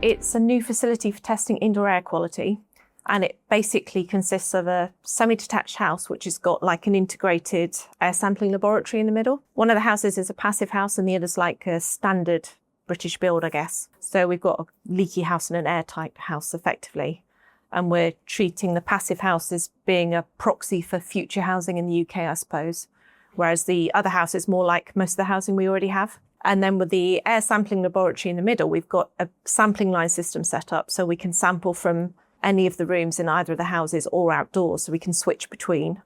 It's a new facility for testing indoor air quality, and it basically consists of a semi-detached house which has got like an integrated air sampling laboratory in the middle. One of the houses is a passive house and the other's like a standard British build, I guess. So we've got a leaky house and an airtight house effectively. And we're treating the passive house as being a proxy for future housing in the UK, I suppose. Whereas the other house is more like most of the housing we already have. And then with the air sampling laboratory in the middle, we've got a sampling line system set up so we can sample from any of the rooms in either of the houses or outdoors, so we can switch between,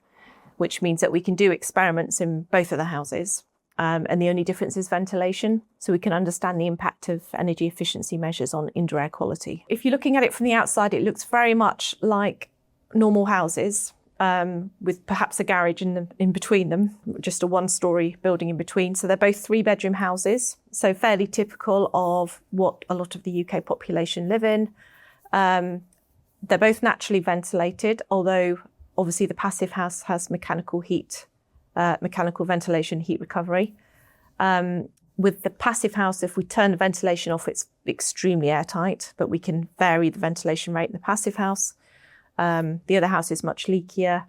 which means that we can do experiments in both of the houses. And the only difference is ventilation, so we can understand the impact of energy efficiency measures on indoor air quality. If you're looking at it from the outside, it looks very much like normal houses, with perhaps a garage in between them, just a one-storey building in between. So they're both 3-bedroom houses, so fairly typical of what a lot of the UK population live in. They're both naturally ventilated, although obviously the passive house has mechanical ventilation, heat recovery. With the passive house, if we turn the ventilation off, it's extremely airtight, but we can vary the ventilation rate in the passive house. The other house is much leakier.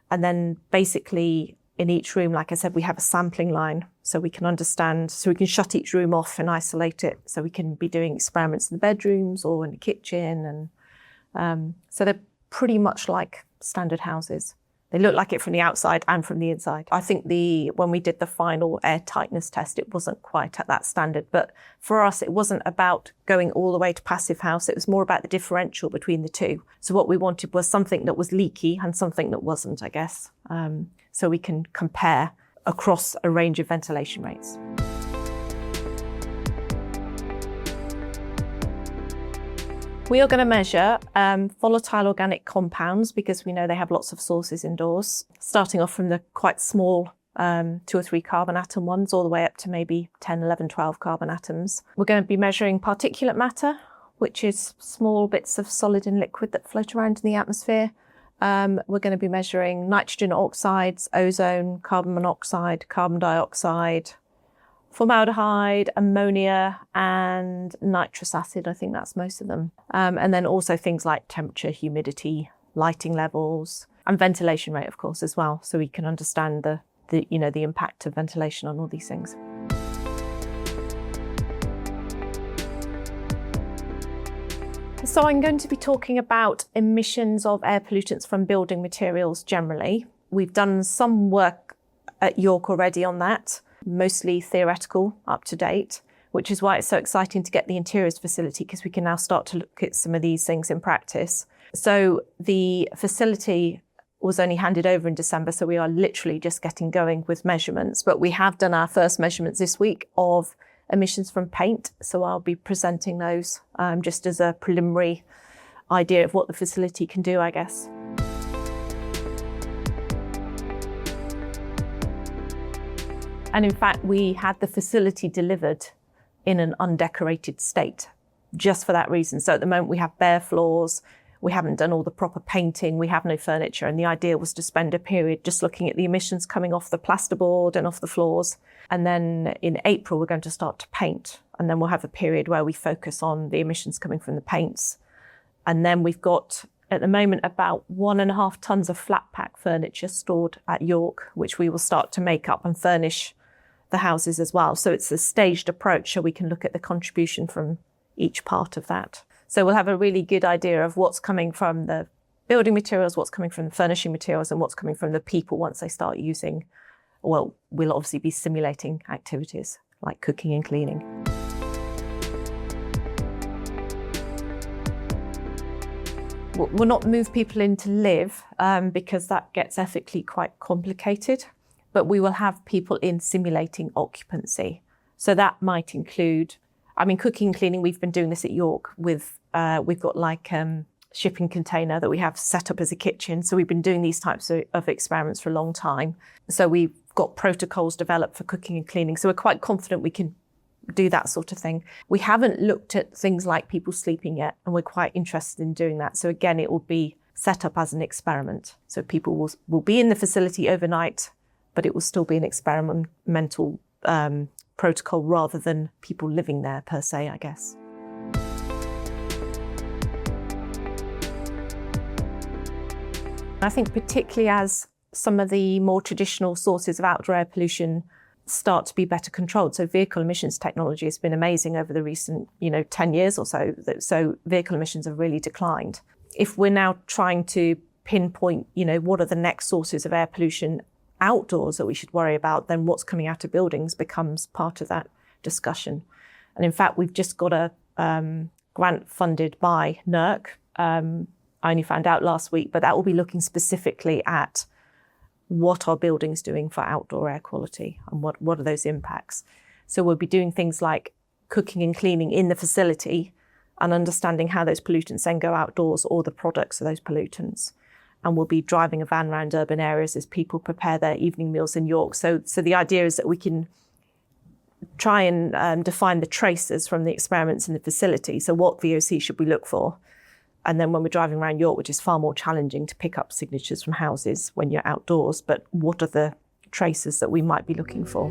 And then basically in each room, like I said, we have a sampling line so we can shut each room off and isolate it. So we can be doing experiments in the bedrooms or in the kitchen. And so they're pretty much like standard houses. They look like it from the outside and from the inside. I think when we did the final air tightness test, it wasn't quite at that standard. But for us, it wasn't about going all the way to passive house. It was more about the differential between the two. So what we wanted was something that was leaky and something that wasn't, I guess. So we can compare across a range of ventilation rates. We are going to measure volatile organic compounds because we know they have lots of sources indoors, starting off from the quite small 2 or 3 carbon atom ones all the way up to maybe 10, 11, 12 carbon atoms. We're going to be measuring particulate matter, which is small bits of solid and liquid that float around in the atmosphere. We're going to be measuring nitrogen oxides, ozone, carbon monoxide, carbon dioxide, formaldehyde, ammonia, and nitrous acid. I think that's most of them. And then also things like temperature, humidity, lighting levels, and ventilation rate, of course, as well. So we can understand the impact of ventilation on all these things. So I'm going to be talking about emissions of air pollutants from building materials generally. We've done some work at York already on that, mostly theoretical, up to date, which is why it's so exciting to get the interiors facility, because we can now start to look at some of these things in practice. So the facility was only handed over in December, so we are literally just getting going with measurements. But we have done our first measurements this week of emissions from paint, so I'll be presenting those just as a preliminary idea of what the facility can do, I guess. And in fact, we had the facility delivered in an undecorated state, just for that reason. So at the moment we have bare floors, we haven't done all the proper painting, we have no furniture. And the idea was to spend a period just looking at the emissions coming off the plasterboard and off the floors. And then in April, we're going to start to paint. And then we'll have a period where we focus on the emissions coming from the paints. And then we've got, at the moment, about 1.5 tons of flat pack furniture stored at York, which we will start to make up and furnish the houses as well. So it's a staged approach, so we can look at the contribution from each part of that. So we'll have a really good idea of what's coming from the building materials, what's coming from the furnishing materials, and what's coming from the people once they start using. Well, we'll obviously be simulating activities like cooking and cleaning. We'll not move people in to live because that gets ethically quite complicated. But we will have people in simulating occupancy. So that might include, cooking and cleaning. We've been doing this at York with, we've got like shipping container that we have set up as a kitchen. So we've been doing these types of experiments for a long time. So we've got protocols developed for cooking and cleaning. So we're quite confident we can do that sort of thing. We haven't looked at things like people sleeping yet, and we're quite interested in doing that. So again, it will be set up as an experiment. So people will be in the facility overnight, but it will still be an experimental protocol rather than people living there per se, I guess. I think particularly as some of the more traditional sources of outdoor air pollution start to be better controlled. So vehicle emissions technology has been amazing over the recent, 10 years or so. So vehicle emissions have really declined. If we're now trying to pinpoint, what are the next sources of air pollution outdoors that we should worry about, then what's coming out of buildings becomes part of that discussion. And in fact, we've just got a grant funded by NERC. I only found out last week, but that will be looking specifically at what are buildings doing for outdoor air quality and what are those impacts. So we'll be doing things like cooking and cleaning in the facility and understanding how those pollutants then go outdoors or the products of those pollutants. And we'll be driving a van around urban areas as people prepare their evening meals in York. So the idea is that we can try and define the traces from the experiments in the facility. So what VOC should we look for? And then when we're driving around York, which is far more challenging to pick up signatures from houses when you're outdoors, but what are the traces that we might be looking for?